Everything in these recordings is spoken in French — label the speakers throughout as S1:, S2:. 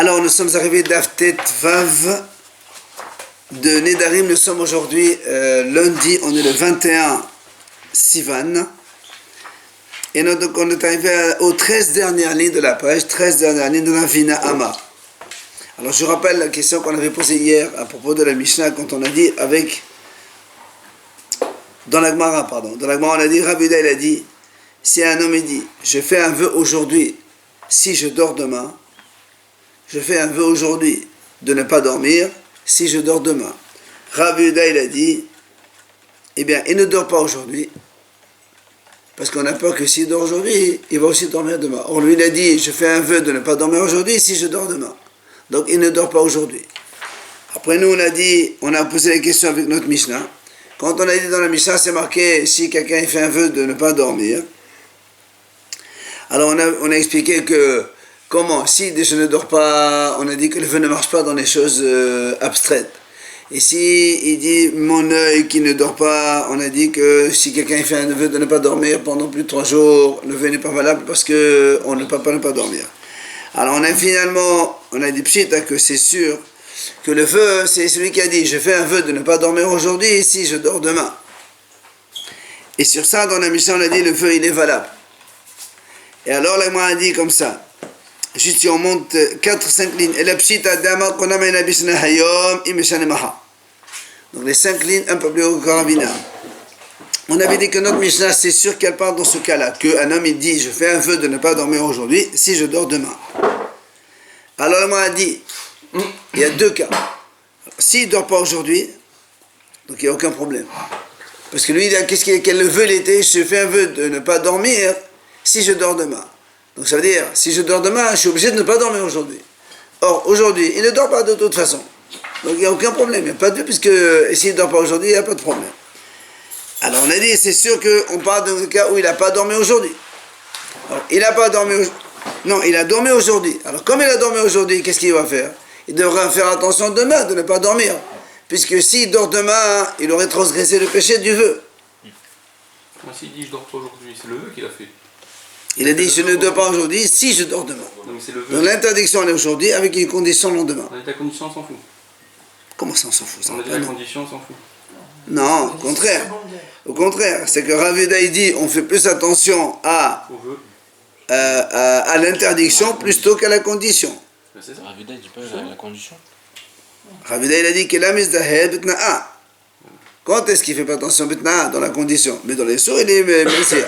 S1: Alors nous sommes arrivés d'Aftet Vav de Nedarim. Nous sommes aujourd'hui lundi, on est le 21 Sivan. Et donc on est arrivé aux 13 dernières lignes de la page, 13 dernières lignes de la Vina Ama. Alors je rappelle la question qu'on avait posée hier à propos de la Mishnah quand on a dit dans la Gemara, on a dit, Rabbi Yehuda il a dit, si un homme il dit, je fais un vœu aujourd'hui, si je dors demain, je fais un vœu aujourd'hui de ne pas dormir, si je dors demain. Rabbi Yehuda il a dit, eh bien il ne dort pas aujourd'hui, parce qu'on a peur que s'il dort aujourd'hui, il va aussi dormir demain. Or lui il a dit, je fais un vœu de ne pas dormir aujourd'hui, si je dors demain. Donc il ne dort pas aujourd'hui. Après nous on a posé la question avec notre Mishnah. Quand on a dit dans la Mishnah, c'est marqué si quelqu'un fait un vœu de ne pas dormir. Alors on a expliqué que comment, si je ne dors pas, on a dit que le vœu ne marche pas dans les choses abstraites. Et si il dit mon œil qui ne dort pas, on a dit que si quelqu'un fait un vœu de ne pas dormir pendant plus de 3 jours, le vœu n'est pas valable parce qu'on ne peut pas ne pas dormir. Alors on a dit pshita que c'est sûr que le vœu, c'est celui qui a dit je fais un vœu de ne pas dormir aujourd'hui et si je dors demain. Et sur ça, dans la Mishnah, on a dit le vœu il est valable. Et alors la Gemara a dit comme ça, juste si on monte 4-5 lignes, et la pshita dama konama inabisna hayom imeshanemaha. Donc les 5 lignes un peu plus haut que Ravina. On avait dit que notre Mishnah, c'est sûr qu'elle parle dans ce cas-là, qu'un homme il dit je fais un vœu de ne pas dormir aujourd'hui si je dors demain. Alors la Gemara a dit il y a 2 cas. S'il ne dort pas aujourd'hui, donc il n'y a aucun problème. Parce que lui, quel vœu l'été, je fais un vœu de ne pas dormir si je dors demain. Donc ça veut dire, si je dors demain, je suis obligé de ne pas dormir aujourd'hui. Or, aujourd'hui, il ne dort pas de toute façon. Donc il n'y a aucun problème. Il n'y a pas de vœu, puisque s'il ne dort pas aujourd'hui, il n'y a pas de problème. Alors on a dit, c'est sûr qu'on parle d'un cas où il n'a pas dormi aujourd'hui. Alors, il n'a pas dormi aujourd'hui. Non, il a dormi aujourd'hui. Alors comme il a dormi aujourd'hui, qu'est-ce qu'il va faire? Il devra faire attention demain de ne pas dormir. Puisque s'il dort demain, il aurait transgressé le péché du vœu.
S2: S'il dit je dors pas aujourd'hui, c'est le vœu qu'il a fait.
S1: Il a dit je ne dors pas aujourd'hui si je dors demain. Donc l'interdiction elle est aujourd'hui avec une condition le lendemain.
S2: On a dit la condition, on s'en fout.
S1: Comment ça on s'en fout ça?
S2: On a dit la condition, on s'en fout.
S1: Non, au contraire. Au contraire, c'est que Rabbi Yehuda il dit on fait plus attention à l'interdiction plutôt qu'à la condition.
S3: Rabbi Yehuda il dit pas la condition.
S1: Rabbi Yehuda il a dit que la misdahed bitna'a. Quand est-ce qu'il fait pas attention bitna'a? Dans la condition. Mais dans les sourds il est messire.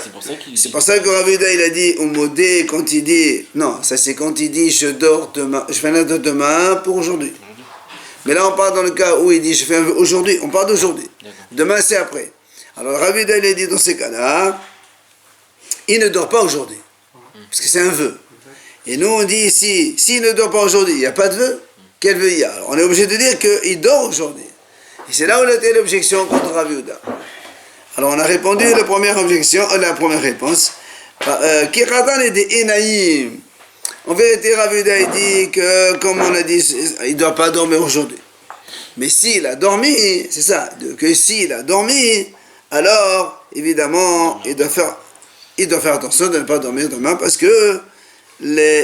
S1: C'est pour ça que Rabbi Yehuda il a dit au modé quand il dit non, ça c'est quand il dit je dors demain, je fais un vœu demain pour aujourd'hui. Mais là on parle dans le cas où il dit je fais un vœu aujourd'hui, on parle d'aujourd'hui. Demain c'est après. Alors Rabbi Yehuda il a dit dans ces cas-là, il ne dort pas aujourd'hui. Parce que c'est un vœu. Et nous on dit ici, s'il ne dort pas aujourd'hui, il n'y a pas de vœu, quel vœu il y a? Alors on est obligé de dire qu'il dort aujourd'hui. Et c'est là où était l'objection contre Rabbi Yehuda. Alors on a répondu à la première réponse. Kiratan et des Enaïm. En vérité, Rabbi Yehuda dit que, comme on a dit, il ne doit pas dormir aujourd'hui. Mais s'il a dormi, c'est ça, que s'il a dormi, alors évidemment il doit faire attention de ne pas dormir demain parce que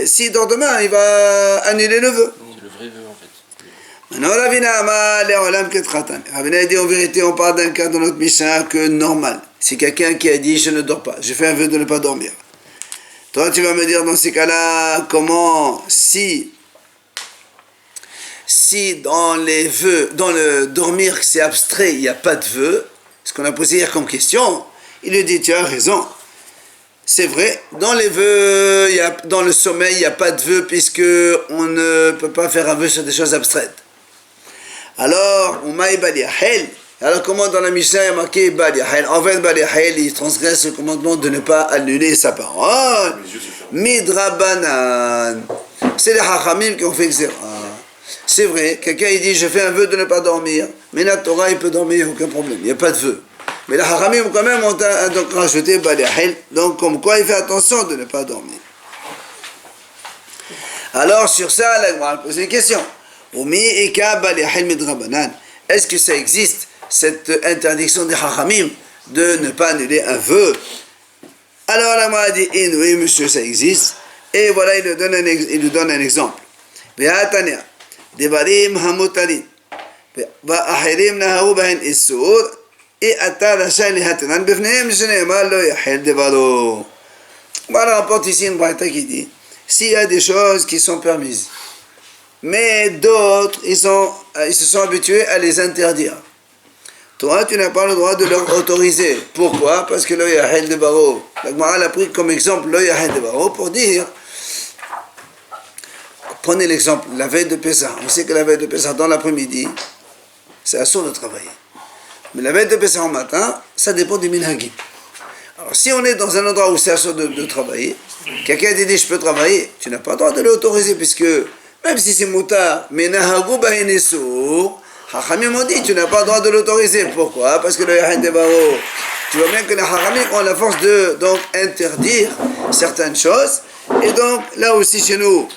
S1: s'il dort demain, il va annuler le vœu.
S3: C'est le vrai vœu en fait.
S1: Maintenant, Ravina a dit en vérité, on parle d'un cas dans notre Mishnah que normal. C'est quelqu'un qui a dit je ne dors pas, je fais un vœu de ne pas dormir. Toi, tu vas me dire dans ces cas-là, comment, si dans les vœux, dans le dormir c'est abstrait, il n'y a pas de vœu, ce qu'on a posé hier comme question, il lui dit tu as raison. C'est vrai, dans les vœux, dans le sommeil, il n'y a pas de vœu puisque on ne peut pas faire un vœu sur des choses abstraites. Alors, alors comment dans la Mishnah il y a marqué Bali Yahel? En fait, Bali Yahel, il transgresse le commandement de ne pas annuler sa parole. Midrabanan. C'est les Hachamim qui ont fait Xéra. C'est vrai, quelqu'un il dit je fais un vœu de ne pas dormir, mais la Torah il peut dormir, il n'y a aucun problème, il n'y a pas de vœu. Mais les Haramim quand même ont donc rajouté Baliahel, donc comme quoi il fait attention de ne pas dormir. Alors sur ça, la Gemara pose une question. Est-ce que ça existe, cette interdiction des Haramim de ne pas annuler un vœu? Alors la Gemara dit oui monsieur ça existe, et voilà il lui donne un exemple. והתניא, דברים המותרים, ואחרים נהרו בהן איסור, אתה רשאי להתנן בפניהם, שנאמר לא יחל דברו. Voilà, rapporte ici une braïta qui dit, s'il y a des choses qui sont permises, mais d'autres, ils se sont habitués à les interdire. Toi, tu n'as pas le droit de leur autoriser. Pourquoi? Parce que le Yahel de Baro. La Gemara l'a pris comme exemple le Yahel de Baro pour dire, prenez l'exemple, la veille de Pessah. On sait que la veille de Pessah, dans l'après-midi, c'est assourd de travailler. Mais la veille de Pessah au matin, ça dépend du minhagim. Alors si on est dans un endroit où c'est assourd de travailler, quelqu'un te dit je peux travailler, tu n'as pas le droit de l'autoriser puisque même si c'est moutard, mais nahagou bahinesour, Hachamim m'ont dit tu n'as pas le droit de l'autoriser. Pourquoi? Parce que le Yahin de Baro, tu vois bien que les Hachamim ont la force de donc interdire certaines choses. Et donc là aussi chez nous,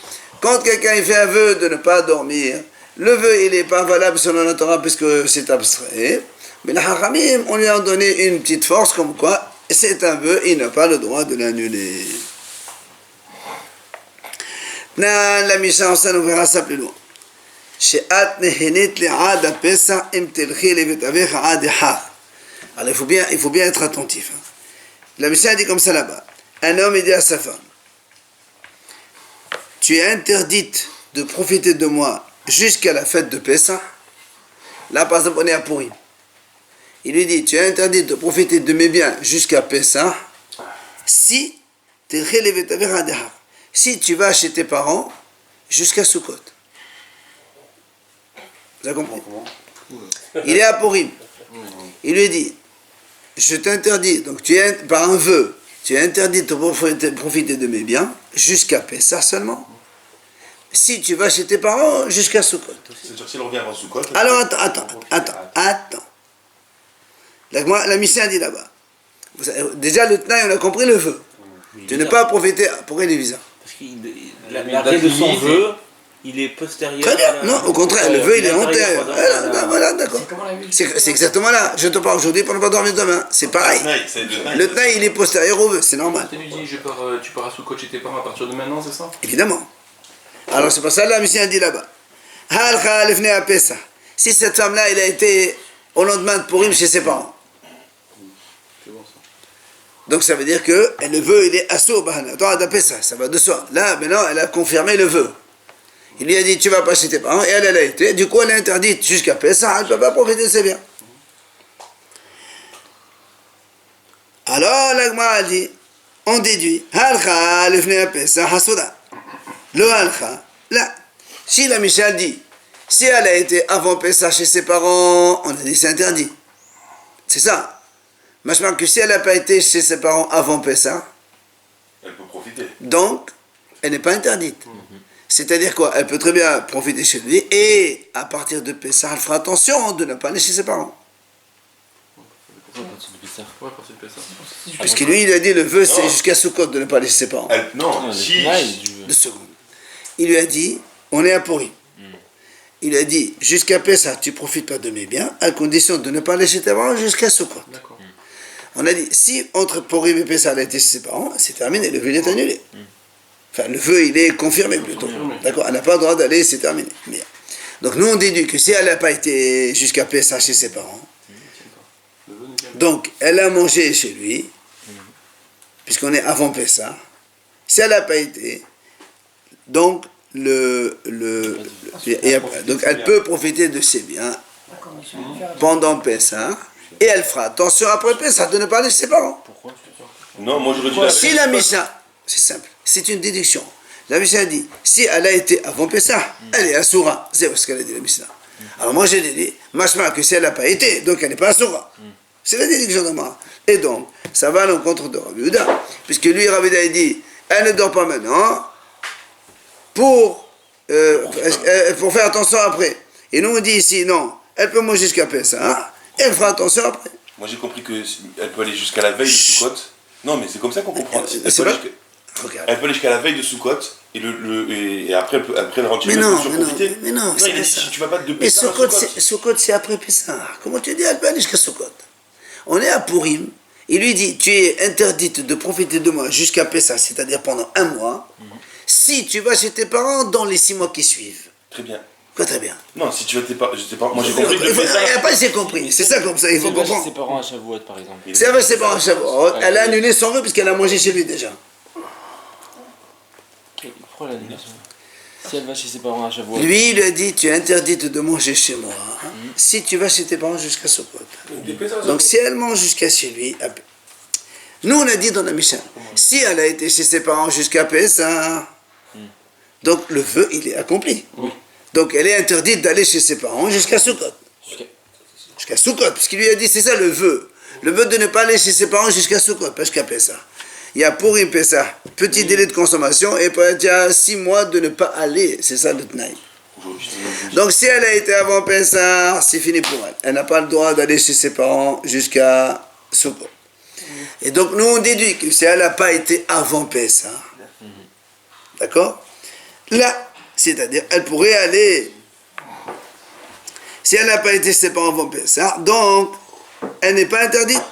S1: quand quelqu'un fait un vœu de ne pas dormir, le vœu il n'est pas valable selon la Torah puisque c'est abstrait. Mais les Hachamim, on lui a donné une petite force comme quoi c'est un vœu, il n'a pas le droit de l'annuler. La Mishnah, on verra ça plus loin. Alors il faut bien être attentif. La Mishnah dit comme ça là-bas. Un homme il dit à sa femme, tu es interdite de profiter de moi jusqu'à la fête de Pessah. Là par exemple on est à Purim. Il lui dit, tu es interdit de profiter de mes biens jusqu'à Pessah si tu vas chez tes parents jusqu'à Sukkot. Vous avez compris? Il est à Purim. Il lui dit, je t'interdis, donc tu es, par un vœu, tu es interdit de profiter de mes biens jusqu'à Pessah seulement. Si tu vas chez tes parents jusqu'à Sukkot.
S4: C'est-à-dire s'il revient avant Sukkot.
S1: Alors attends. La Mishnah dit là-bas. Déjà le Tnaï, on a compris le vœu. Tu ne pas profiter. Pourquoi il est bizarre?
S3: Parce que l'arrêt de son vœu, il est postérieur.
S1: Très bien. Non, au contraire, le vœu il est antérieur. Voilà, d'accord. C'est exactement là. Je te parle aujourd'hui pour ne pas dormir demain. C'est pareil. Le Tnaï il est postérieur au vœu, c'est normal.
S2: Tu lui dis, tu pars à Sukkot chez tes parents à partir de maintenant, c'est ça?
S1: Évidemment. Alors c'est pour ça que la Mishnah dit là-bas. Si cette femme-là, elle a été au lendemain de Purim chez ses parents. Donc ça veut dire que le vœu il est assour, ça va de soi. Là maintenant elle a confirmé le vœu. Il lui a dit tu vas pas chez tes parents et elle a été. Du coup elle est interdite jusqu'à Pessah, elle ne peut pas profiter de ses biens. Alors la Gemara dit, on déduit, halcha lefnei Pessah hasuda. Le halcha, là, si la Mishnah dit, si elle a été avant Pessah chez ses parents, on a dit c'est interdit. C'est ça. Machement que si elle n'a pas été chez ses parents avant Pessah,
S4: elle peut profiter.
S1: Donc, elle n'est pas interdite. C'est-à-dire quoi? Elle peut très bien profiter chez lui et à partir de Pessah, elle fera attention de ne pas aller chez ses parents.
S3: Pourquoi à partir de Pessah?
S2: Ouais, à partir de Pessah.
S1: Puisque lui, il a dit le vœu, c'est jusqu'à Sukkot de ne pas aller chez ses parents.
S4: Non, si.
S1: 2 secondes. Il lui a dit, on est à Purim. Il a dit, jusqu'à Pessah, tu ne profites pas de mes biens, à condition de ne pas aller chez tes parents jusqu'à Sukkot.
S2: D'accord.
S1: On a dit, si entre Purim et Pessah, elle a été chez ses parents, c'est terminé, le vœu est annulé. Enfin, le vœu, il est confirmé plutôt. D'accord? Elle n'a pas le droit d'aller, c'est terminé. Bien. Donc, nous, on déduit que si elle n'a pas été jusqu'à Pessah chez ses parents, donc, elle a mangé chez lui, puisqu'on est avant Pessah. Si elle n'a pas été, donc, donc, elle peut profiter de ses biens pendant Pessah, et elle fera attention après Pessah de ne pas aller chez ses parents.
S3: Pourquoi?
S4: Non, moi j'aurais dit.
S1: Si la Mishnah, c'est simple, c'est une déduction. La Mishnah dit, si elle a été avant Pessah, elle est Asura. C'est ce qu'elle a dit la Mishnah. Alors moi j'ai dit, machma que si elle n'a pas été, donc elle n'est pas Asura. C'est la déduction de moi. Et donc, ça va à l'encontre de Rabbi Yehuda. Puisque lui, Rabbi Yehuda, il dit, elle ne dort pas maintenant pour faire attention après. Et nous on dit ici, non, elle peut manger jusqu'à Pessah, et elle fera attention après.
S4: Moi j'ai compris qu'elle peut aller jusqu'à la veille de Sukkot. Non, mais c'est comme ça qu'on comprend. Elle peut aller jusqu'à la veille de Sukkot et après elle rentre chez elle pour profiter.
S1: Mais non,
S4: il a dit si tu vas pas de
S1: mais
S4: Pessah.
S1: Sukkot c'est après Pessah. Comment tu dis elle peut aller jusqu'à Sukkot? On est à Purim. Il lui dit tu es interdite de profiter de moi jusqu'à Pessah, c'est-à-dire pendant 1 mois. si tu vas chez tes parents dans les 6 mois qui suivent.
S4: Très bien.
S1: Quoi, très bien.
S4: Non, si tu vas tes parents, je sais pas, moi j'ai compris que le
S1: Il n'y
S4: Pessah.
S1: a pas j'ai compris. C'est ça comme ça, il faut
S3: Si elle va chez
S1: comprendre.
S3: ses parents à Shavuot, par exemple.
S1: Si elle va chez ses parents à Shavuot, elle a annulé son vœu puisqu'elle a mangé chez lui déjà.
S3: Pourquoi l'annulation? Si elle va chez ses parents à Shavuot.
S1: Lui, il lui a dit, tu es interdite de manger chez moi si tu vas chez tes parents jusqu'à Sukkot. Donc si elle mange jusqu'à chez lui, nous on a dit dans la Mishnah, si elle a été chez ses parents jusqu'à Pessah, donc le vœu il est accompli.
S3: Oui.
S1: Donc elle est interdite d'aller chez ses parents jusqu'à Sukkot. Jusqu'à Sukkot, puisqu'il lui a dit, c'est ça le vœu. Le vœu de ne pas aller chez ses parents jusqu'à Sukkot, pas jusqu'à Pessah. Il y a Purim Pessah, petit délai de consommation, et il y a 6 mois de ne pas aller, c'est ça le Tnaï. Donc si elle a été avant Pessah, c'est fini pour elle. Elle n'a pas le droit d'aller chez ses parents jusqu'à Sukkot. Et donc nous on déduit que si elle n'a pas été avant Pessah, d'accord? Là, c'est-à-dire elle pourrait aller, si elle n'a pas été chez ses parents avant Pessah, donc elle n'est pas interdite.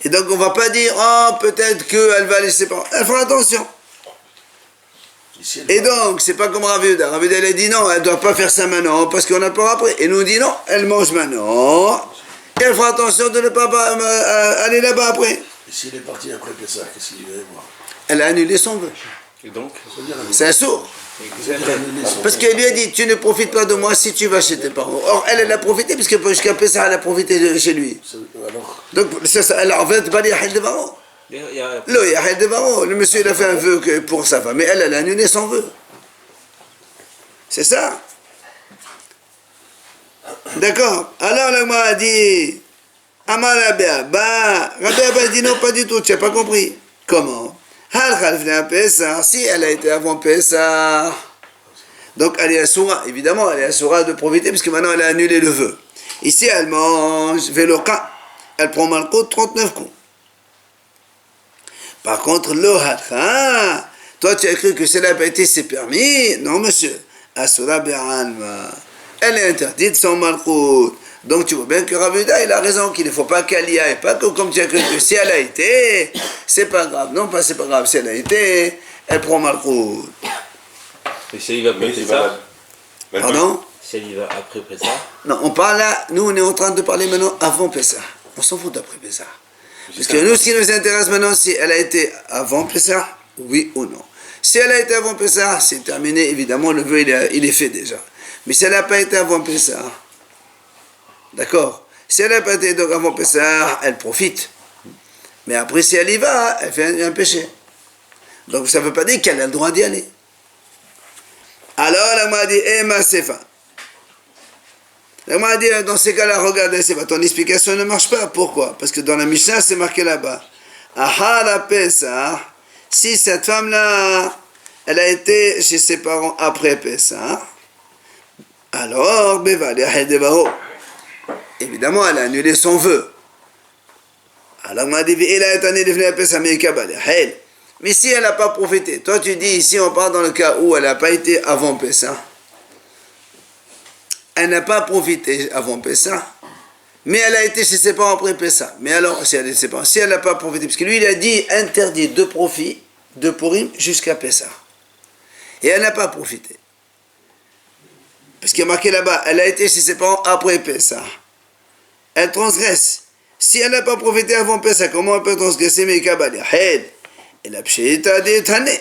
S1: Et donc on ne va pas dire, oh peut-être qu'elle va aller chez ses parents. Elle fera attention. Et donc, c'est pas comme Rav Yehuda. Rav Yehuda, il a dit non, elle ne doit pas faire ça maintenant parce qu'on a peur après. Et nous on dit non, elle mange maintenant. Et elle fera attention de ne pas aller là-bas après.
S5: Et si elle est partie après Pessah, qu'est-ce qu'il va y avoir?
S1: Elle a annulé son vœu.
S3: Et donc,
S1: C'est un sourd. Parce qu'elle lui a dit, tu ne profites pas de moi si tu vas chez tes parents. Or, elle a profité, parce que jusqu'à Pessah, elle a profité de chez lui.
S5: Alors,
S1: Donc, elle a en fait pas dit Yahel Devaro.
S3: il y a-
S1: Là, Yahel Devaro. Le monsieur, il a fait un vœu pour sa femme, mais elle a annulé son vœu. C'est ça. D'accord. Alors, le m'a dit, Amar Rabia, Rabia dit non, pas du tout, tu n'as pas compris. Comment? Si elle a été avant Pessah, donc elle est assoura, évidemment, elle est assoura de profiter, puisque maintenant elle a annulé le vœu. Ici, elle mange Veloka, elle prend Malko 39 coups. Par contre, l'Ohatra, toi tu as cru que cela n'a pas été c'est permis. Non, monsieur. Asura Be'alma, elle est interdite sans Malkout. Donc tu vois bien que Rav Yehuda, il a raison qu'il ne faut pas qu'elle y aille, pas que comme tu as cru que si elle a été, c'est pas grave. Non, pas c'est pas grave, si elle a été, elle prend Malkout.
S3: Et si elle y va après
S4: Mais c'est
S3: Pessah,
S4: valable.
S1: Pardon?
S3: si elle y va après Pessah,
S1: Non, on parle là, nous on est en train de parler maintenant avant Pessah. On s'en fout d'après Pessah. Parce que nous, ce qui nous intéresse maintenant, si elle a été avant Pessah, oui ou non. Si elle a été avant Pessah, c'est terminé, évidemment, le vœu il est fait déjà. Mais si elle n'a pas été avant Pessah, d'accord? Si elle n'a pas été donc avant Pessah, elle profite. Mais après, si elle y va, elle fait un péché. Donc ça ne veut pas dire qu'elle a le droit d'y aller. Alors, la m'a dit, ma Sefa. La m'a dit, dans ces cas-là, regardez, c'est pas ton explication ne marche pas. Pourquoi? Parce que dans la Mishnah, c'est marqué là-bas. Ahara Pessah, si cette femme-là, elle a été chez ses parents après Pessah, alors, Bevali Ahedevaro. Évidemment, elle a annulé son vœu. Alors, m'a dit, il a été annulé à Pessah, mais si elle n'a pas profité, toi tu dis ici, on parle dans le cas où elle n'a pas été avant Pessah. Elle n'a pas profité avant Pessah, mais elle a été chez ses parents après Pessah. Mais alors, si elle est chez ses parents, si elle n'a pas profité, parce que lui, il a dit interdit de profit de Purim jusqu'à Pessah. Et elle n'a pas profité. Parce qu'il y a marqué là-bas, elle a été chez ses parents après Pessah. Elle transgresse. Si elle n'a pas profité avant Pessah, comment elle peut transgresser et la pshita d'étaner.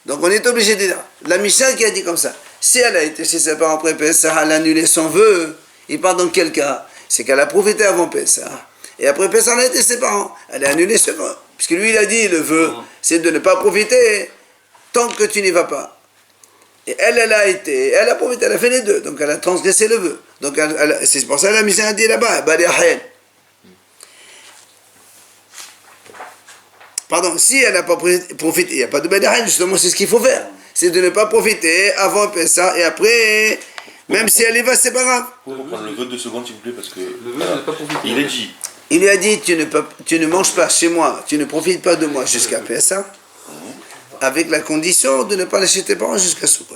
S1: Donc on est obligé de dire, la Mishnah qui a dit comme ça, si elle a été chez ses parents après Pessah, elle a annulé son vœu, il parle dans quel cas? C'est qu'elle a profité avant Pessah. Et après Pessah, elle a été chez ses parents. Elle a annulé ce vœu. Puisque lui, il a dit, le vœu, c'est de ne pas profiter tant que tu n'y vas pas. Et elle a été, elle a profité, elle a fait les deux. Donc elle a transgressé le vœu. Donc c'est pour ça que la Mishnah a dit là-bas, pardon, si elle n'a pas profité, il n'y a pas de Badahan, justement, c'est ce qu'il faut faire. C'est de ne pas profiter avant Pessah et après, même si elle y va, c'est pas grave.
S4: Vous pouvez reprendre le vote de seconde, s'il vous plaît, parce que.
S2: Le vœu de ne pas profiter.
S4: Il est dit.
S1: Il lui a dit, tu ne manges pas chez moi, tu ne profites pas de moi jusqu'à Pessah, avec la condition de ne pas lâcher tes parents jusqu'à Sukkot.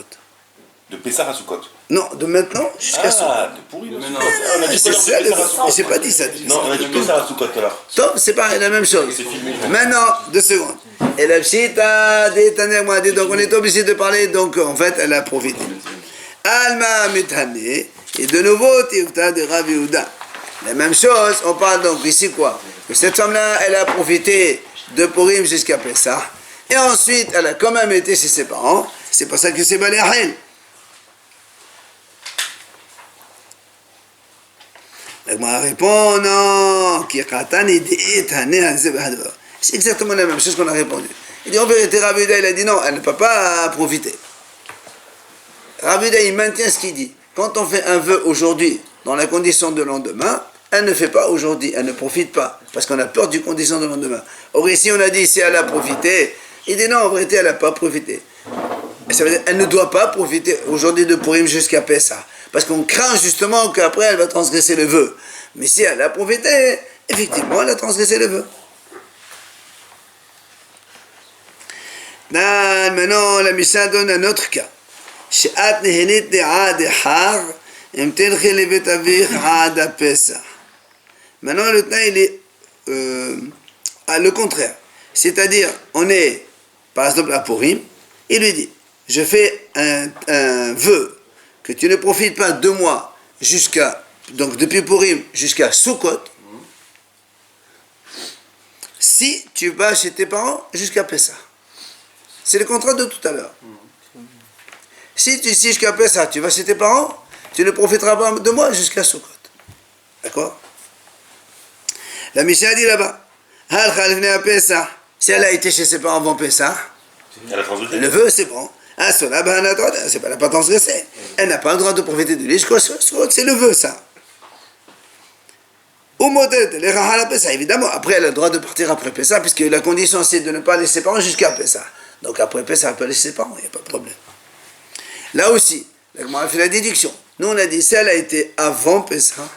S4: De Pessah à Sukkot.
S1: Non, de maintenant jusqu'à
S4: Ah, de pourri le
S2: Maintenant.
S4: Sukkot. Ah, on a dit
S1: c'est
S4: tout à
S1: ça,
S4: l'heure Pessah à
S1: j'ai pas dit ça.
S4: Non, on a dit Pessah à Sukkot tout à l'heure.
S1: Top, c'est pas la même chose.
S4: C'est filmé.
S1: Maintenant, 2 secondes. Et la pshita des Taner Moadi, donc on est obligé de parler, donc en fait, elle a profité. Alma Mithane, et de nouveau, Tiufta de Rav Yehuda. La même chose, on parle donc ici quoi? Que cette femme-là, elle a profité de Purim jusqu'à Pessah, et ensuite, elle a quand même été chez ses parents, c'est pour ça que c'est Baléachel. La Gemara répond, non, c'est exactement la même chose qu'on a répondu. Il dit, en vérité, Rav Yehuda, il a dit non, elle ne peut pas profiter. Rav Yehuda, il maintient ce qu'il dit. Quand on fait un vœu aujourd'hui, dans la condition de lendemain, elle ne fait pas aujourd'hui, elle ne profite pas, parce qu'on a peur du condition de lendemain. Or ici, on a dit, si elle a profité, il dit non, en vérité, elle n'a pas profité. Ça veut dire, elle ne doit pas profiter aujourd'hui de Purim jusqu'à Pessah. Parce qu'on craint justement qu'après elle va transgresser le vœu. Mais si elle a profité, effectivement, elle a transgressé le vœu. Maintenant, la Mishnah donne un autre cas. Maintenant, le temps, il est le contraire. C'est-à-dire, on est, par exemple, à Purim, il lui dit, je fais un vœu que tu ne profites pas de moi donc depuis Purim jusqu'à Sukkot, si tu vas chez tes parents jusqu'à Pessah. C'est le contrat de tout à l'heure. Si tu ici jusqu'à Pessah, tu vas chez tes parents, tu ne profiteras pas de moi jusqu'à Sukkot. D'accord? La Mishnah dit là-bas, si elle a été chez ses parents avant Pessah,
S4: Elle a transgressé.
S1: le vœu c'est bon. Ah, cela, elle n'a pas transgressé. Elle n'a pas le droit de profiter de lui jusqu'au Sukkot, c'est le vœu ça. Au modèle, évidemment, après elle a le droit de partir après Pessah, puisque la condition c'est de ne pas laisser ses parents jusqu'à Pessah. Donc après Pessah, elle peut laisser ses parents, il n'y a pas de problème. Là aussi, on a fait la déduction. Nous on a dit, si elle a été avant Pessah,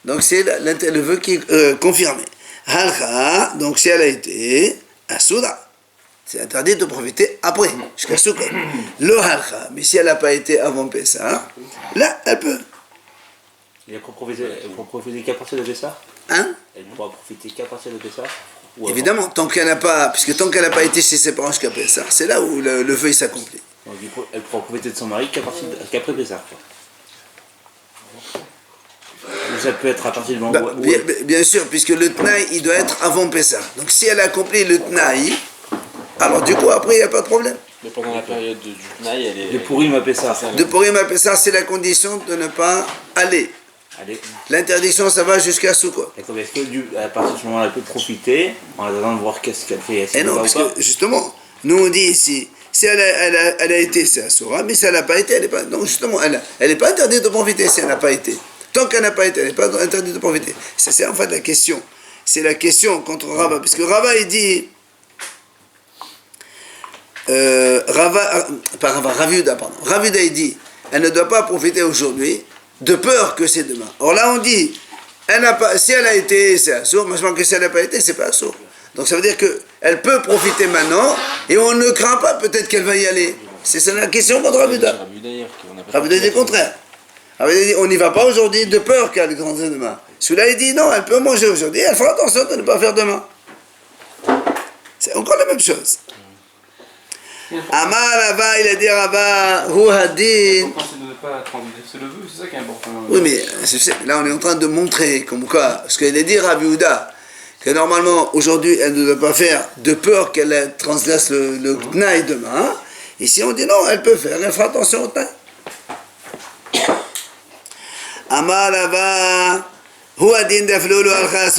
S1: donc c'est le vœu qui est confirmé. Halcha, donc si elle a été à Souda, c'est interdit de profiter après, jusqu'à Sukkot. Le halcha, mais si elle n'a pas été avant Pessah, là, elle peut.
S3: Elle pourra profiter qu'à partir de Pessah.
S1: Hein?
S3: Elle pourra profiter qu'à partir de Pessah.
S1: Évidemment, tant qu'elle n'a pas été chez ses parents jusqu'à Pessah, c'est là où le vœu s'accomplit.
S3: Donc, elle pourra profiter de son mari qu'après Pessah. Ou ça peut être à partir du moment où...
S1: Bien sûr, puisque le Tnaï, il doit être avant Pessah. Donc si elle a accompli le Tnaï, alors du coup, après, il n'y a pas de problème.
S6: Mais pendant la période du Tnaï, elle est...
S3: De Purim à Pessah.
S1: De Purim à Pessah, c'est la condition de ne pas aller.
S3: Allez.
S1: L'interdiction, ça va jusqu'à Sukkot.
S3: D'accord, est-ce qu'à partir de ce moment-là, elle peut profiter en attendant de voir qu'est-ce qu'elle fait?
S1: Et non, parce que justement, nous on dit ici, si elle a été, c'est Asura, mais si elle n'a pas été, elle n'est pas... Donc justement, elle n'est pas interdite de profiter si elle n'a pas été. Tant qu'elle n'a pas été, elle n'est pas interdite de profiter. Ça, c'est en fait la question. C'est la question contre Rava. Parce que Rava, il dit... Rav Yehuda, il dit, elle ne doit pas profiter aujourd'hui, de peur que c'est demain. Or là, on dit, si elle a été, c'est Assour, mais je pense que si elle n'a pas été, c'est pas Assour. Donc ça veut dire qu'elle peut profiter maintenant, et on ne craint pas peut-être qu'elle va y aller. C'est ça la question contre Rav Yehuda. Rav Yehuda dit le contraire. Rav Yehuda dit, on n'y va pas aujourd'hui de peur qu'elle grandisse demain. Celui-là, il dit, non, elle peut manger aujourd'hui, elle fera attention de ne pas faire demain. C'est encore la même chose. Amar Rava, il a dit Rava, Hu Hadin.
S2: L'important c'est de ne pas transgresser le vœu, c'est ça qui est important.
S1: Oui, mais là on est en train de montrer comme quoi, ce qu'il a dit Rav Yehuda, que normalement aujourd'hui elle ne doit pas faire de peur qu'elle transgresse le Tnaï demain. Ici on dit non, elle peut faire, elle fera attention au Tnaï. Amar Rava, Hu Hadin Daflulu Al-Kha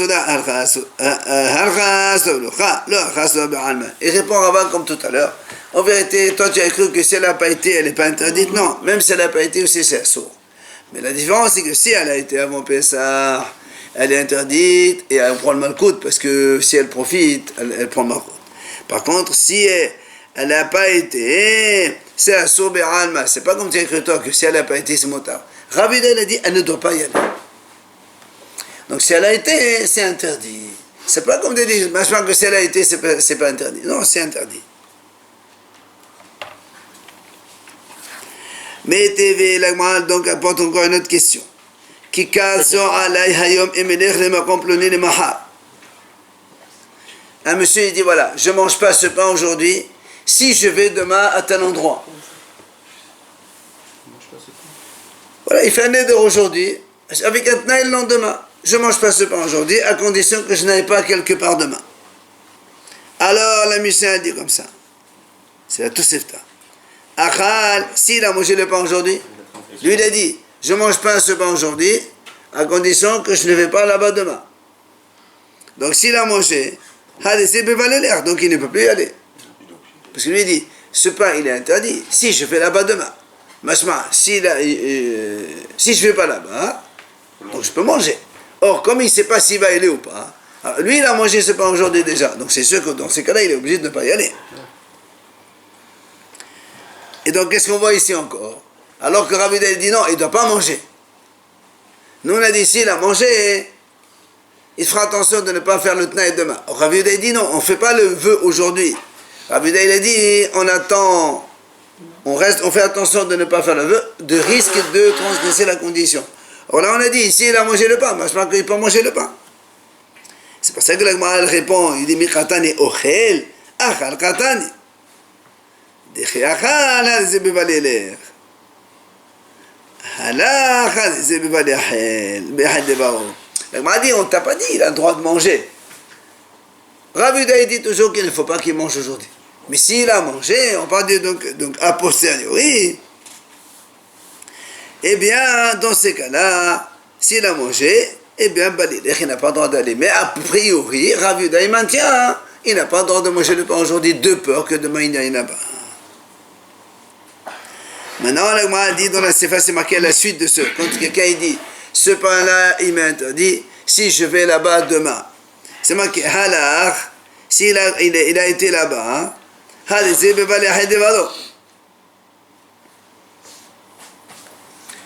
S1: Il répond Rava comme tout à l'heure. En vérité, toi tu as cru que si elle n'a pas été, elle n'est pas interdite. Non, même si elle n'a pas été aussi, c'est assourd. Mais la différence, c'est que si elle a été avant Pessah, elle est interdite et elle prend le malkout, parce que si elle profite, elle prend le malkout. Par contre, si elle n'a pas été, c'est assourd be'alma. C'est pas comme tu as cru toi que si elle n'a pas été, c'est motard. Rav Yehuda, il a dit, elle ne doit pas y aller. Donc si elle a été, c'est interdit. C'est pas comme tu dis, je pense que si elle a été, c'est pas interdit. Non, c'est interdit. Mais TV, l'agma, donc, apporte encore une autre question. Qui casse alay hayom emelech le makom ploni le mahar. Un monsieur, il dit voilà, je ne mange pas ce pain aujourd'hui, si je vais demain à tel endroit. Voilà, il fait un neder aujourd'hui, avec un tnaï le lendemain. Je ne mange pas ce pain aujourd'hui, à condition que je n'aille pas quelque part demain. Alors, la Mishnah dit comme ça. C'est la Tosefta. Achal, s'il a mangé le pain aujourd'hui, lui il a dit, je ne mange pas ce pain aujourd'hui, à condition que je ne vais pas là-bas demain. Donc s'il a mangé, donc il ne peut plus y aller. Parce que lui il dit, ce pain il est interdit, si je vais là-bas demain. Machma, si je ne vais pas là-bas, donc je peux manger. Or, comme il ne sait pas s'il va y aller ou pas, alors, lui il a mangé ce pain aujourd'hui déjà, donc c'est sûr que dans ces cas-là, il est obligé de ne pas y aller. Et donc, qu'est-ce qu'on voit ici encore? Alors que Rav Yehuda dit non, il ne doit pas manger. Nous, on a dit, s'il a mangé, il fera attention de ne pas faire le tnaï demain. Rav Yehuda dit non, on ne fait pas le vœu aujourd'hui. Rav Yehuda, il a dit, on attend, on fait attention de ne pas faire le vœu, de risque de transgresser la condition. Or là, on a dit, s'il a mangé le pain, je pense qu'il peut manger le pain. C'est pour ça que la Gemara répond, il dit, mi katani ochel, achal katani. La Gemara dit, on ne t'a pas dit, il a le droit de manger. Rav Yehuda dit toujours qu'il ne faut pas qu'il mange aujourd'hui. Mais s'il a mangé, on parle de, donc a posteriori, eh bien, dans ces cas-là, s'il a mangé, eh bien, il n'a pas le droit d'aller. Mais a priori, Rav Yehuda, il maintient, il n'a pas le droit de manger le pain aujourd'hui, de peur que demain il n'y aille là-bas. Maintenant, la Gemara dit dans la Sefa, c'est marqué à la suite de ce. Quand quelqu'un il dit, ce pain-là, il m'est interdit, si je vais là-bas demain. C'est marqué, halach, s'il a été là-bas,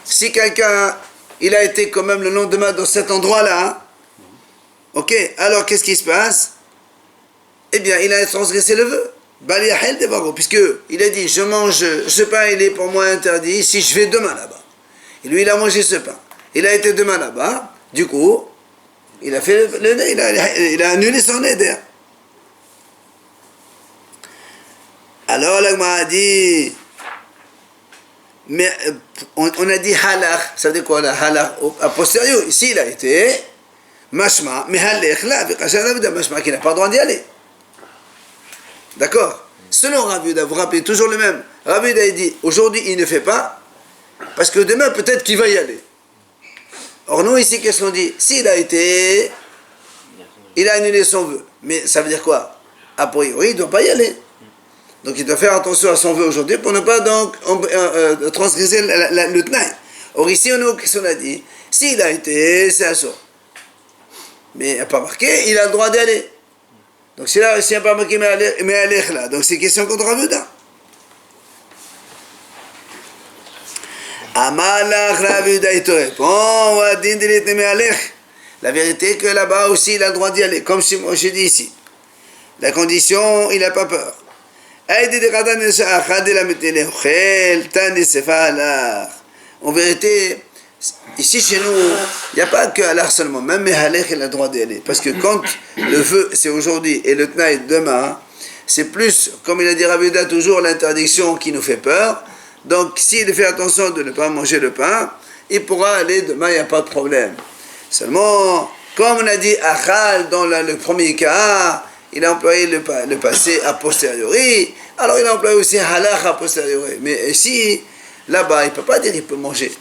S1: si quelqu'un, il a été quand même le lendemain dans cet endroit-là, ok, alors qu'est-ce qui se passe? Eh bien, il a transgressé le vœu. Puisque il a dit, je mange ce pain, il est pour moi interdit si je vais demain là-bas. Et lui, il a mangé ce pain. Il a été demain là-bas, du coup, il a fait il a annulé son éder. Alors, la Gemara a dit, mais on a dit halach, ça veut dire quoi, la halach, a posteriori, ici il a été, mashma, mais halach là, mashma, qui n'a pas le droit d'y aller. D'accord? Selon Rav Yehuda, vous rappelez toujours le même. Rav Yehuda dit, aujourd'hui il ne fait pas, parce que demain peut-être qu'il va y aller. Or nous ici, qu'est-ce qu'on dit? S'il a été, il a annulé son vœu. Mais ça veut dire quoi? A priori, il ne doit pas y aller. Donc il doit faire attention à son vœu aujourd'hui pour ne pas donc transgresser le tnaï. Or ici, qu'est-ce qu'on a dit? S'il a été, c'est assaut. Mais il n'y a pas marqué, il a le droit d'y aller. Donc s'il n'y a pas marqué mais alech là, donc c'est question contre Rav Yehuda. Amalach Rav Yehuda il te répond, la vérité est que là-bas aussi il a le droit d'y aller, comme je dis ici. La condition, il n'a pas peur. En vérité, ici chez nous, il n'y a pas que Allah seulement, même Mehalech il a le droit d'y aller. Parce que quand le feu c'est aujourd'hui et le tnaï demain, c'est plus, comme il a dit Rav Yehuda, toujours l'interdiction qui nous fait peur. Donc s'il fait attention de ne pas manger le pain, il pourra aller demain, il n'y a pas de problème. Seulement, comme on a dit Achal dans le premier cas, il a employé le passé a posteriori, alors il a employé aussi halach a posteriori. Mais ici, là-bas, il ne peut pas dire qu'il peut manger.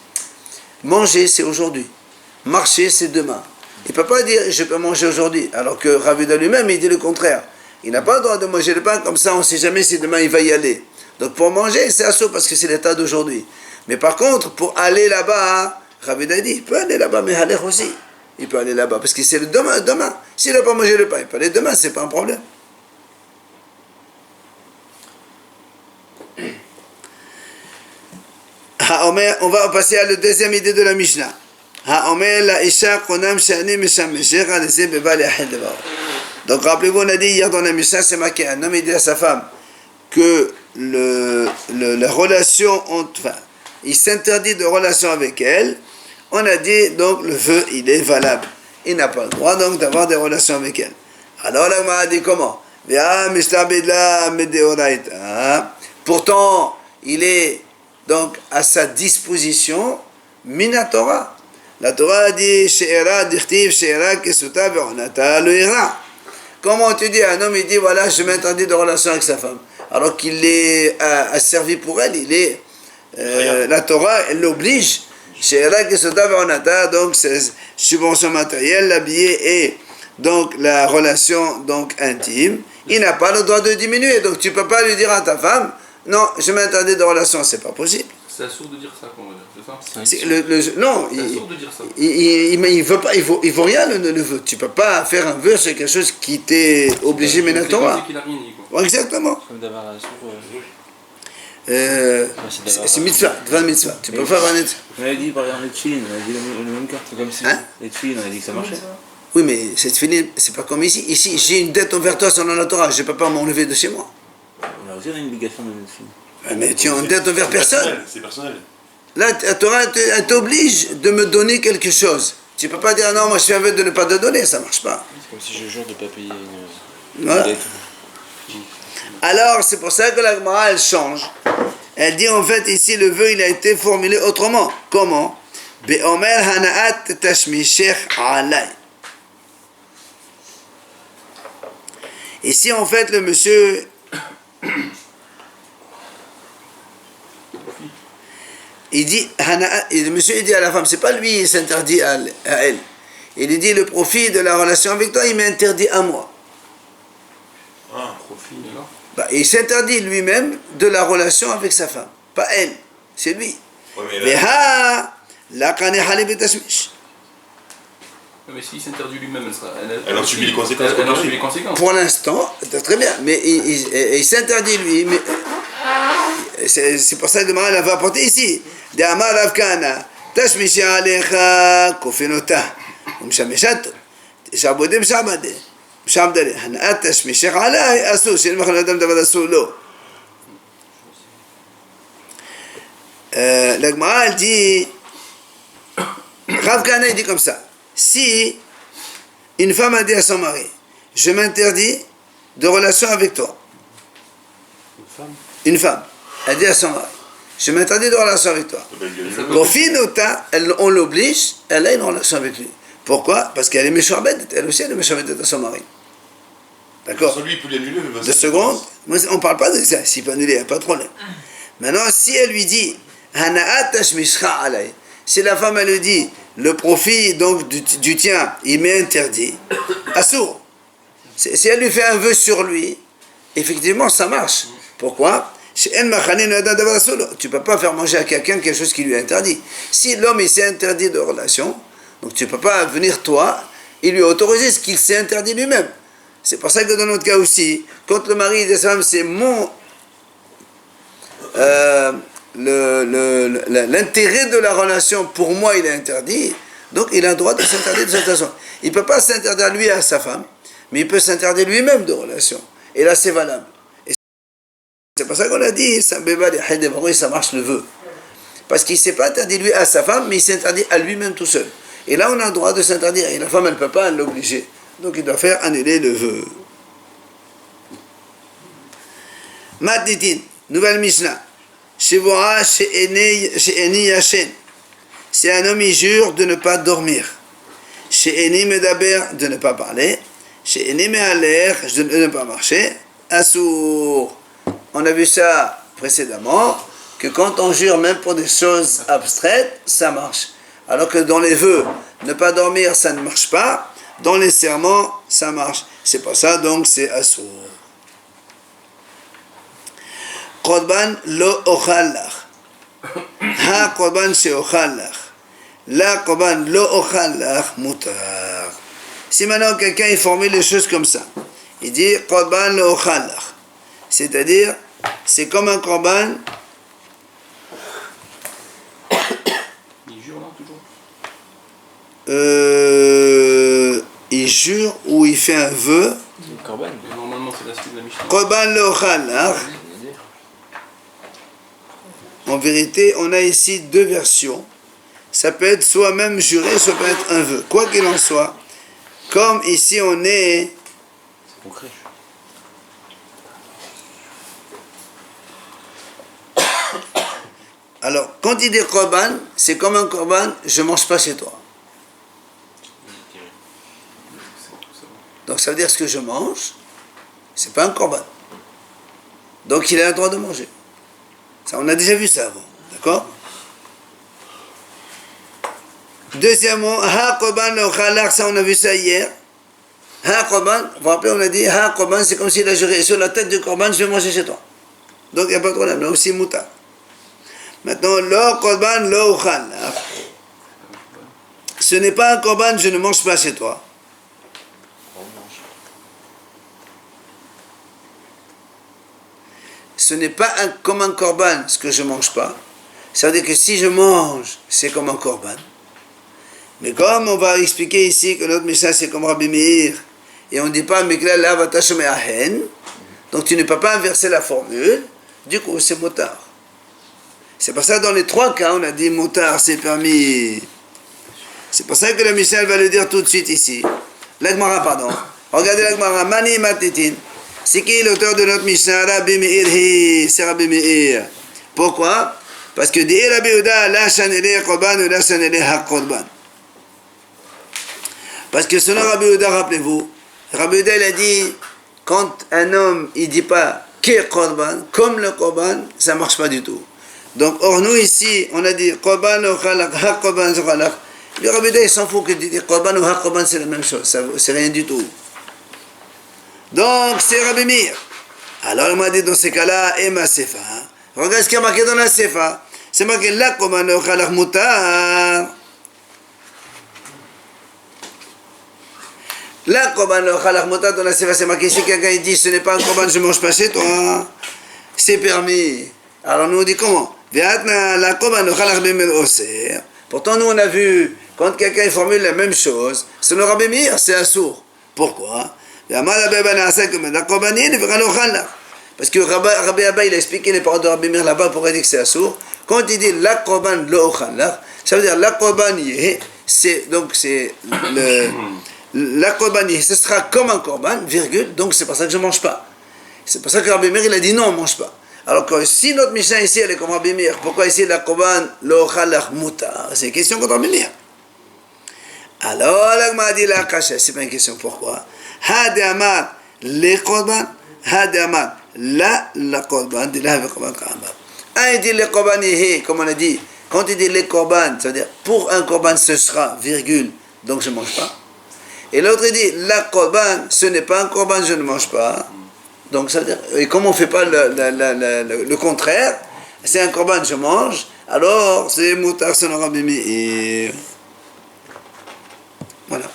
S1: Manger, c'est aujourd'hui. Marcher, c'est demain. Il ne peut pas dire je peux manger aujourd'hui, alors que Rav Yehuda lui-même, il dit le contraire. Il n'a pas le droit de manger le pain, comme ça on ne sait jamais si demain il va y aller. Donc pour manger, c'est assaut parce que c'est l'état d'aujourd'hui. Mais par contre, pour aller là-bas, Rav Yehuda dit, il peut aller là-bas, mais halach aussi. Il peut aller là-bas, parce que c'est le demain. S'il n'a pas mangé le pain, il peut aller demain, c'est pas un problème. On va passer à la deuxième idée de la Mishnah. Donc rappelez-vous, on a dit hier dans la Mishnah, c'est marqué, un homme il dit à sa femme que la relation entre... Enfin, il s'interdit de relation avec elle, on a dit donc le vœu il est valable. Il n'a pas le droit donc d'avoir des relations avec elle. Alors la Gemara a dit comment? Pourtant, il est donc à sa disposition Minatora. La Torah a dit She'era dichtiv She'era kesuta ve'onata lo ira. Comment tu dis un homme il dit voilà je m'interdis de relation avec sa femme alors qu'il est asservi pour elle, il est la Torah elle l'oblige She'era kesuta ve'onata, donc c'est subvention matérielle, l'habillé et donc la relation donc intime, il n'a pas le droit de diminuer, donc tu peux pas lui dire à ta femme non je m'interdis de relation, c'est pas possible.
S2: C'est assourd de dire ça, qu'on va dire, c'est ça?
S1: Non,
S2: C'est assourd de dire ça.
S1: il veut pas, il faut rien le vœu. Tu peux pas faire un vœu sur quelque chose qui t'est obligé mais la Torah.
S2: C'est qu'il a rien dit, quoi.
S1: Exactement.
S6: Comme d'avoir la sourd.
S1: C'est mitzvah, devant mitzvah. Tu peux faire un mitzvah.
S3: On avait dit par exemple les tefilines, on a dit le même cas. C'est comme si les tefilines, on a dit que ça marchait.
S1: Oui, mais cette fini, c'est pas comme ici. Ici, j'ai une dette envers toi selon la Torah. Je peux pas m'enlever de chez moi.
S3: On a aussi une obligation de tefilines.
S1: Mais tu as une dette envers personne.
S4: C'est personnel.
S1: Là, la Torah elle t'oblige de me donner quelque chose. Tu peux pas dire non, moi je fais un vœu de ne pas te donner, ça marche pas.
S6: C'est comme si je jure de ne pas payer une
S1: Voilà.
S6: dette.
S1: Alors, c'est pour ça que la Gemara, elle change. Elle dit en fait ici, le vœu, il a été formulé autrement. Comment? Be'omer hana'at tashmishech alay. Ici, en fait, le monsieur... Il dit, le monsieur il dit à la femme, c'est pas lui qui s'interdit à elle. Il dit, le profit de la relation avec toi, il m'interdit à moi.
S2: Profit, alors.
S1: Bah, il s'interdit lui-même de la relation avec sa femme. Pas elle, c'est lui.
S4: Ouais,
S2: Mais s'il s'interdit lui-même,
S4: elle en subit les conséquences.
S2: Elle en subit les conséquences.
S1: Pour l'instant, c'est très bien, mais il s'interdit lui. Mais c'est pour ça que Gemara va apporter ici. D'Amar Rav Kahana, Tashmishi alecha kofinota, umshameshat, tishabodem shabade, shabdale, hanat tashmishi alay asu, shin machanadam davad asu lo. La Gemara elle dit, Rav Kahana il dit comme ça. Si une femme a dit à son mari, je m'interdis de relation avec toi. Une femme a dit à son mari, je m'interdis de relation avec toi. Kofinota, on l'oblige, elle a une relation avec lui. Pourquoi? Parce qu'elle est méchambette, elle aussi elle est méchambette de son mari. D'accord?
S4: Lui, il peut l'annuler.
S1: 2 secondes, on ne parle pas de ça, s'il peut annuler, il n'y a pas de problème. Maintenant, si elle lui dit, si la femme elle lui dit, le profit donc du tien, il m'est interdit, assourd. Si elle lui fait un vœu sur lui, effectivement ça marche. Pourquoi? Tu ne peux pas faire manger à quelqu'un quelque chose qui lui est interdit. Si l'homme il s'est interdit de relation, donc tu ne peux pas venir toi et lui autoriser ce qu'il s'est interdit lui-même. C'est pour ça que dans notre cas aussi, quand le mari dit sa femme, c'est mon l'intérêt de la relation pour moi il est interdit, donc il a le droit de s'interdire de cette façon. Il ne peut pas s'interdire lui à sa femme, mais il peut s'interdire lui-même de relation. Et là c'est valable. Et c'est pour ça qu'on a dit, ça marche le vœu. Parce qu'il ne s'est pas interdit lui à sa femme, mais il s'interdit à lui-même tout seul. Et là on a le droit de s'interdire, et la femme elle ne peut pas l'obliger. Donc il doit faire annuler le vœu. Matnitin, nouvelle Mishnah. Shivoa she'eni yashen. Si un homme il jure de ne pas dormir. She'eni medaber, de ne pas parler. She'eni me'aler, de ne pas marcher. Assour. On a vu ça précédemment, que quand on jure même pour des choses abstraites, ça marche. Alors que dans les vœux, ne pas dormir, ça ne marche pas. Dans les serments, ça marche. C'est pour ça, donc, c'est assour. Korban lo ochal lach. Ha korban she ochal lach. La korban lo ochal lach mutar. Si maintenant quelqu'un il formule les choses comme ça, il dit korban lo ochal lach. C'est-à-dire, c'est comme un korban.
S2: Il jure là, toujours.
S1: Il jure ou il fait un vœu.
S6: Corban.
S2: Normalement, c'est la suite de la Mishnah.
S1: Korban lo ochal lach. en vérité, on a ici deux versions. Ça peut être soit même juré, soit peut être un vœu. Quoi qu'il en soit, comme ici on est...
S3: C'est concret.
S1: Alors, quand il dit korban, c'est comme un korban, je ne mange pas chez toi. Donc ça veut dire ce que je mange, c'est pas un korban. Donc il a le droit de manger. Ça, on a déjà vu ça avant, d'accord? Deuxièmement, ha korban lo khalaq, ça on a vu ça hier. Ha korban, vous vous rappelez, on a dit ha korban, c'est comme s'il a juré sur la tête du korban, je vais manger chez toi. Donc il n'y a pas de problème, là aussi mouta. Maintenant, lo korban lo khalaq. Ce n'est pas un korban, je ne mange pas chez toi. Ce n'est pas comme un korban ce que je ne mange pas. Ça veut dire que si je mange, c'est comme un korban. Mais comme on va expliquer ici que notre Mishnah c'est comme Rabbi Meir, et on ne dit pas Mikla la vatashome ahen, donc tu ne peux pas inverser la formule, du coup c'est motard. C'est pour ça que dans les trois cas on a dit motard, c'est permis. C'est pour ça que la Mishnah va le dire tout de suite ici. L'Agmara, pardon. Regardez l'Agmara, Mani Matitin. C'est qui l'auteur de notre Mishnah? Rabbi Meir, c'est Rabbi Meir. Pourquoi? Parce que dit Rabbi Yehuda, la shanele korban ou la shanele ha-korban. Parce que selon Rabbi Yehuda, rappelez-vous, Rabbi Yehuda il a dit, quand un homme il dit pas que korban, comme le korban, ça marche pas du tout. Donc, or nous ici, on a dit korban ou khalaq, ha-korban ou khalaq. Le Rabbi Yehuda il s'en fout que dire korban ou ha-korban c'est la même chose, c'est rien du tout. Donc, c'est Rabbi Meir. Alors, on m'a dit dans ces cas-là, et ma sefa. Regarde ce qui est marqué dans la sefa. C'est marqué la korban ou khalaq mutar. La korban ou khalaq mutar dans la sefa, c'est marqué ici. Quelqu'un il dit ce n'est pas un korban, je ne mange pas chez toi. C'est permis. Alors, nous on dit comment? La korban ou khalaq bimel oser. Pourtant, nous on a vu, quand quelqu'un formule la même chose, c'est le Rabbi Meir, c'est assourd. Pourquoi? Parce que Rabbi Abba il a expliqué les paroles de Rabbi Meir là-bas pour dire que c'est assourd. Quand il dit la korban lo khalaq, ça veut dire la korban c'est donc c'est la korban ce sera comme un korban, virgule, donc c'est pour ça que je ne mange pas. C'est pour ça que Rabbi Meir il a dit non, on ne mange pas. Alors que si notre Mishnah ici elle est comme Rabbi Meir, pourquoi ici la korban lo khalaq mutar? C'est une question contre Rabbi Meir. Alors l'agma dit la kasha, c'est pas une question pourquoi. Hadi amar les korban, hadi amar la korban, dit la korban ka'amar. Un il dit les korban comme on a dit, quand il dit les korban, ça veut dire pour un korban ce sera, virgule, donc je ne mange pas. Et l'autre il dit la korban, ce n'est pas un korban, je ne mange pas. Donc ça veut dire, et comme on ne fait pas le contraire, c'est un korban, je mange, alors c'est moutar selon Rabbi Meir. Voilà.